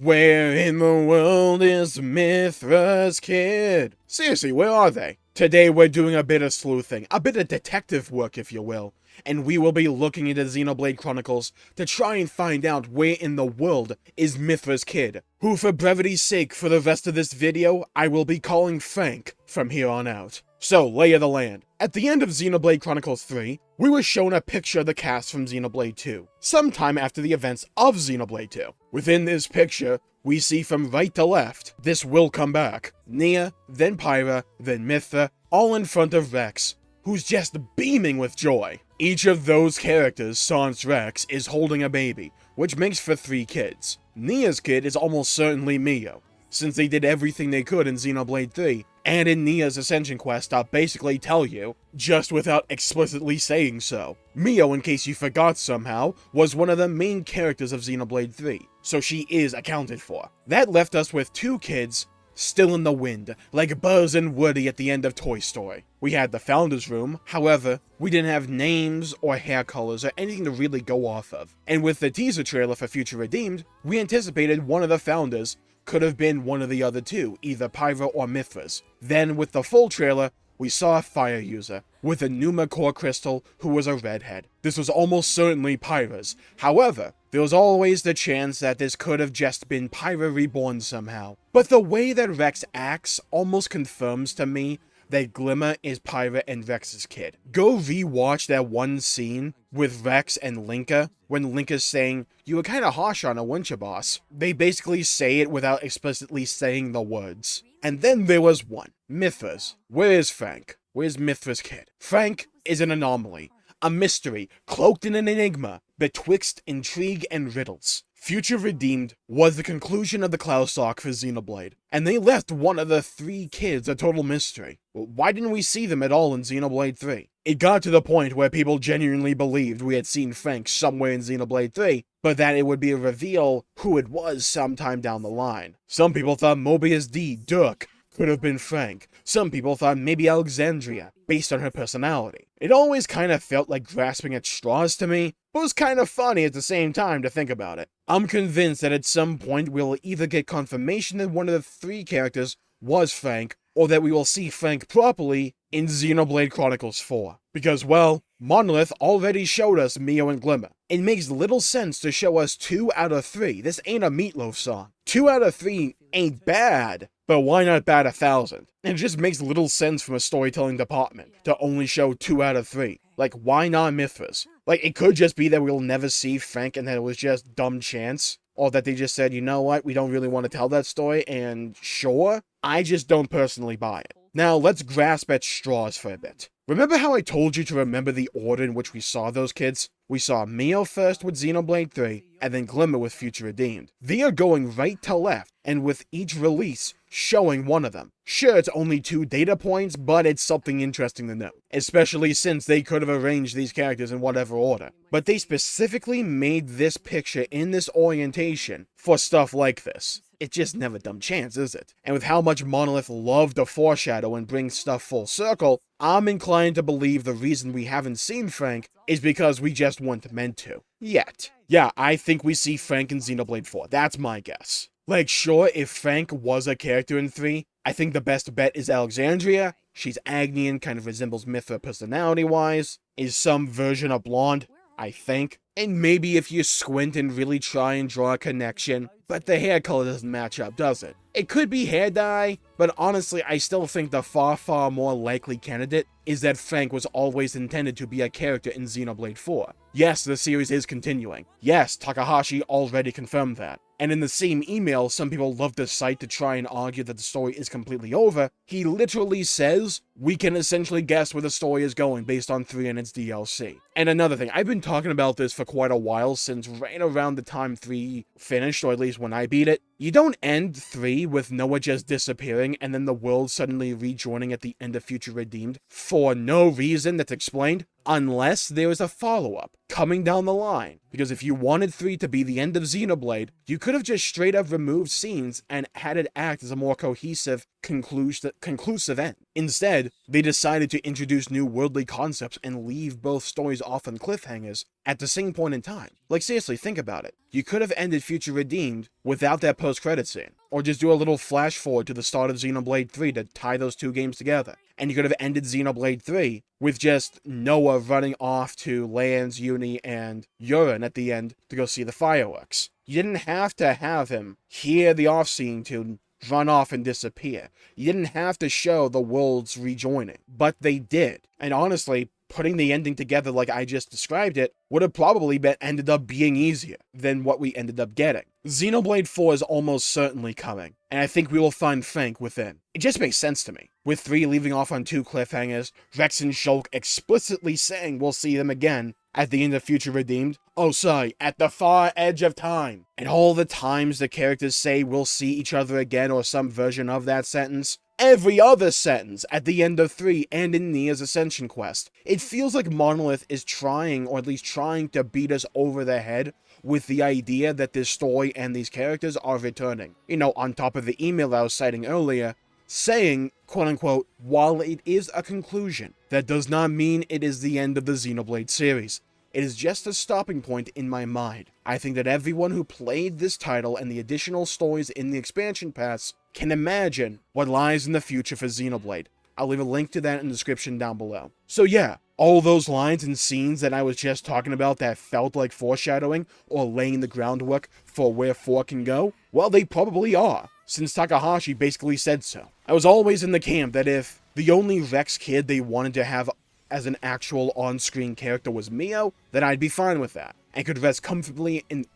Where in the world is Mythra's kid? Seriously, where are they? Today we're doing a bit of sleuthing, a bit of detective work if you will, and we will be looking into Xenoblade Chronicles to try and find out where in the world is Mythra's kid, who for brevity's sake for the rest of this video I will be calling Frank from here on out. So, lay of the land. At the end of Xenoblade Chronicles 3, we were shown a picture of the cast from Xenoblade 2, sometime after the events of Xenoblade 2. Within this picture, we see from right to left, this will come back, Nia, then Pyra, then Mythra, all in front of Rex, who's just beaming with joy. Each of those characters, sans Rex, is holding a baby, which makes for 3 kids. Nia's kid is almost certainly Mio, since they did everything they could in Xenoblade 3, and in Nia's Ascension quest to basically tell you, just without explicitly saying so. Mio, in case you forgot somehow, was one of the main characters of Xenoblade 3, so she is accounted for. That left us with 2 kids, still in the wind, like Buzz and Woody at the end of Toy Story. We had the Founder's Room, however, we didn't have names or hair colors or anything to really go off of. And with the teaser trailer for Future Redeemed, we anticipated one of the Founders could have been one of the other 2, either Pyra or Mythra's. Then with the full trailer, we saw a fire user, with a Numa core crystal who was a redhead. This was almost certainly Pyra's. However, there was always the chance that this could have just been Pyra reborn somehow. But the way that Rex acts almost confirms to me that Glimmer is Pyra and Rex's kid. Go rewatch that one scene with Rex and Linka, when Linka's saying, "You were kinda harsh on her, weren't you, boss?" They basically say it without explicitly saying the words. And then there was one, Mythra's. Where is Frank? Where's Mythra's kid? Frank is an anomaly, a mystery, cloaked in an enigma, betwixt intrigue and riddles. Future Redeemed was the conclusion of the Klaus arc for Xenoblade, and they left one of the 3 kids a total mystery. Why didn't we see them at all in Xenoblade 3? It got to the point where people genuinely believed we had seen Frank somewhere in Xenoblade 3, but that it would be a reveal who it was sometime down the line. Some people thought Mobius D. Dirk could have been Frank. Some people thought maybe Alexandria, based on her personality. It always kind of felt like grasping at straws to me, but was kind of funny at the same time to think about it. I'm convinced that at some point we'll either get confirmation that one of the 3 characters was Frank, or that we will see Frank properly in Xenoblade Chronicles 4. Because, well, Monolith already showed us Mio and Glimmer. It makes little sense to show us 2 out of 3. This ain't a Meatloaf song. 2 out of 3 ain't bad, but why not bat 1,000? And it just makes little sense from a storytelling department to only show 2 out of 3. Like, why not Mythra's? Like, it could just be that we'll never see Frank and that it was just dumb chance. Or that they just said, you know what, we don't really want to tell that story, and sure, I just don't personally buy it. Now, let's grasp at straws for a bit. Remember how I told you to remember the order in which we saw those kids? We saw Mio first with Xenoblade 3, and then Glimmer with Future Redeemed. They are going right to left, and with each release, showing one of them. Sure, it's only 2 data points, but it's something interesting to note, especially since they could have arranged these characters in whatever order. But they specifically made this picture in this orientation for stuff like this. It's just never dumb chance, is it? And with how much Monolith loved to foreshadow and bring stuff full circle, I'm inclined to believe the reason we haven't seen Frank is because we just weren't meant to. Yet. Yeah, I think we see Frank in Xenoblade 4, that's my guess. Like, sure, if Frank was a character in 3, I think the best bet is Alexandria. She's Agnian, kind of resembles Mythra personality-wise, is some version of blonde, I think. And maybe if you squint and really try and draw a connection, but the hair color doesn't match up, does it? It could be hair dye, but honestly, I still think the far more likely candidate is that Frank was always intended to be a character in Xenoblade 4. Yes, the series is continuing. Yes, Takahashi already confirmed that. And in the same email, some people love to cite to try and argue that the story is completely over. He literally says, we can essentially guess where the story is going based on 3 and its DLC. And another thing, I've been talking about this for quite a while, since right around the time 3 finished, or at least when I beat it. You don't end 3 with Noah just disappearing and then the world suddenly rejoining at the end of Future Redeemed for no reason that's explained. unless there is a follow-up coming down the line. Because if you wanted 3 to be the end of Xenoblade, you could have just straight up removed scenes and had it act as a more cohesive, conclusive end. Instead, they decided to introduce new worldly concepts and leave both stories off on cliffhangers at the same point in time. Like, seriously, think about it. You could have ended Future Redeemed without that post-credit scene, or just do a little flash forward to the start of Xenoblade 3 to tie those 2 games together. And you could have ended Xenoblade 3 with just Noah running off to Lands, Uni, and Urin at the end to go see the fireworks. You didn't have to have him hear the off-scene to run off and disappear. You didn't have to show the worlds rejoining, but they did. And honestly, putting the ending together like I just described it would have probably ended up being easier than what we ended up getting. Xenoblade 4 is almost certainly coming, and I think we will find Frank within. It just makes sense to me. With 3 leaving off on 2 cliffhangers, Rex and Shulk explicitly saying we'll see them again at the end of Future Redeemed. Oh, sorry, at the far edge of time. And all the times the characters say we'll see each other again or some version of that sentence. Every other sentence at the end of 3 and in Nia's Ascension quest. It feels like Monolith is trying, or at least trying to beat us over the head with the idea that this story and these characters are returning. You know, on top of the email I was citing earlier, saying, quote-unquote, while it is a conclusion, that does not mean it is the end of the Xenoblade series. It is just a stopping point in my mind. I think that everyone who played this title and the additional stories in the expansion pass can imagine what lies in the future for Xenoblade. I'll leave a link to that in the description down below. So yeah, all those lines and scenes that I was just talking about that felt like foreshadowing or laying the groundwork for where 4 can go, well, they probably are, since Takahashi basically said so. I was always in the camp that if the only Rex kid they wanted to have as an actual on-screen character was Mio, then I'd be fine with that, and could rest comfortably in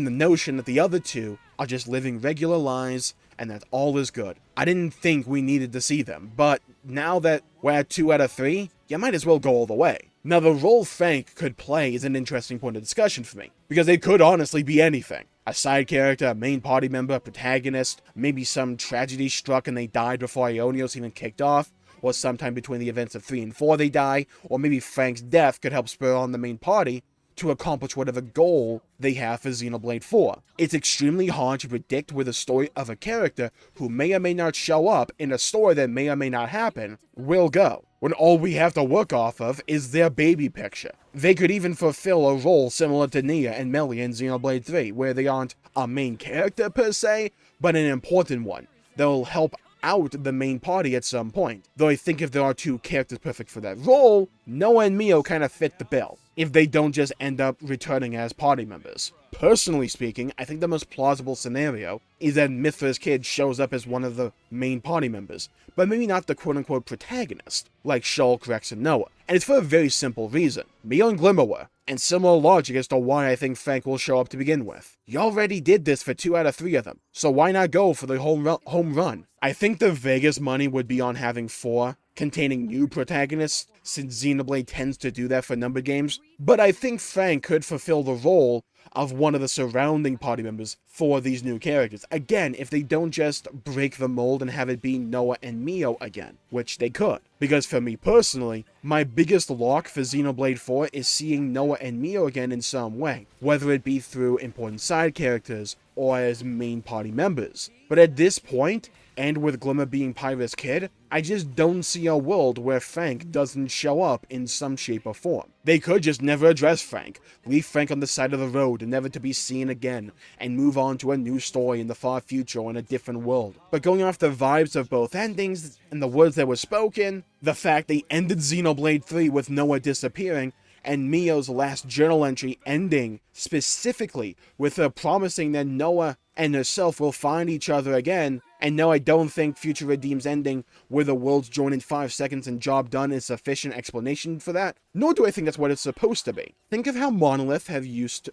the notion that the other 2 are just living regular lives, and that all is good. I didn't think we needed to see them, but now that we're at 2 out of 3, you might as well go all the way. Now, the role Frank could play is an interesting point of discussion for me, because it could honestly be anything. A side character, a main party member, a protagonist, maybe some tragedy struck and they died before Ionios even kicked off, or sometime between the events of 3 and 4 they die, or maybe Frank's death could help spur on the main party to accomplish whatever goal they have for Xenoblade 4. It's extremely hard to predict where the story of a character who may or may not show up in a story that may or may not happen will go, when all we have to work off of is their baby picture. They could even fulfill a role similar to Nia and Melia in Xenoblade 3, where they aren't a main character per se, but an important one. They'll help out the main party at some point. Though I think if there are 2 characters perfect for that role, Noah and Mio kind of fit the bill, if they don't just end up returning as party members. Personally speaking, I think the most plausible scenario is that Mythra's kid shows up as one of the main party members, but maybe not the quote-unquote protagonist, like Shulk, Rex, and Noah. And it's for a very simple reason. Mio and Glimmer were, and similar logic as to why I think Frank will show up to begin with. You already did this for 2 out of 3 of them, so why not go for the home run? I think the Vegas money would be on having 4 containing new protagonists, since Xenoblade tends to do that for numbered games, but I think Frank could fulfill the role of one of the surrounding party members for these new characters. Again, if they don't just break the mold and have it be Noah and Mio again, which they could. Because for me personally, my biggest lock for Xenoblade 4 is seeing Noah and Mio again in some way, whether it be through important side characters or as main party members. But at this point, and with Glimmer being Pyra's kid, I just don't see a world where Frank doesn't show up in some shape or form. They could just never address Frank, leave Frank on the side of the road and never to be seen again, and move on to a new story in the far future or in a different world. But going off the vibes of both endings and the words that were spoken, the fact they ended Xenoblade 3 with Noah disappearing, and Mio's last journal entry ending specifically with her promising that Noah and herself will find each other again. And no, I don't think Future Redeem's ending where the worlds join in 5 seconds and job done is sufficient explanation for that, nor do I think that's what it's supposed to be. Think of how Monolith have used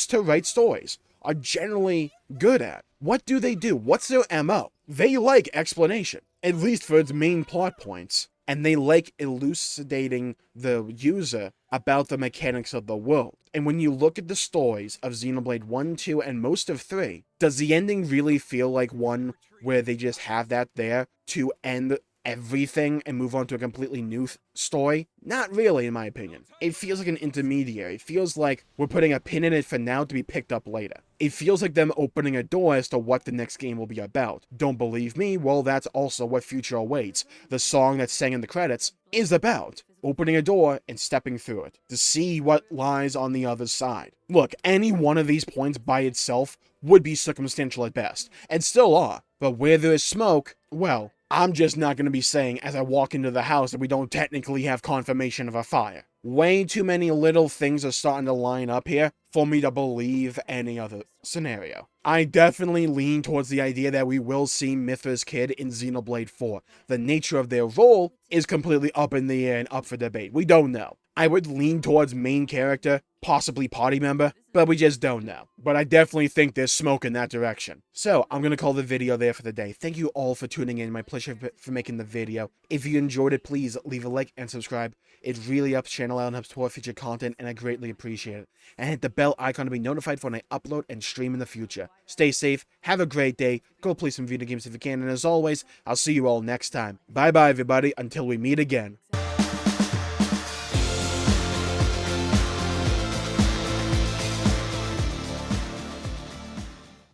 to write stories, are generally good at. What do? What's their MO? They like explanation, at least for its main plot points. And they like elucidating the user about the mechanics of the world. And when you look at the stories of Xenoblade 1, 2, and most of 3, does the ending really feel like one where they just have that there to end everything and move on to a completely new story? Not really, in my opinion. It feels like an intermediary. It feels like we're putting a pin in it for now to be picked up later. It feels like them opening a door as to what the next game will be about. Don't believe me? Well, that's also what Future Awaits, the song that sang in the credits, is about. Opening a door and stepping through it to see what lies on the other side. Look, any one of these points by itself would be circumstantial at best, and still are, but where there is smoke, well, I'm just not going to be saying as I walk into the house that we don't technically have confirmation of a fire. Way too many little things are starting to line up here for me to believe any other scenario. I definitely lean towards the idea that we will see Mythra's kid in Xenoblade 4. The nature of their role is completely up in the air and up for debate. We don't know. I would lean towards main character, possibly party member, but we just don't know. But I definitely think there's smoke in that direction. So, I'm going to call the video there for the day. Thank you all for tuning in. My pleasure for making the video. If you enjoyed it, please leave a like and subscribe. It really helps the channel out and helps support future content, and I greatly appreciate it. And hit the bell icon to be notified for when I upload and stream in the future. Stay safe, have a great day, go play some video games if you can, and as always, I'll see you all next time. Bye bye everybody, until we meet again.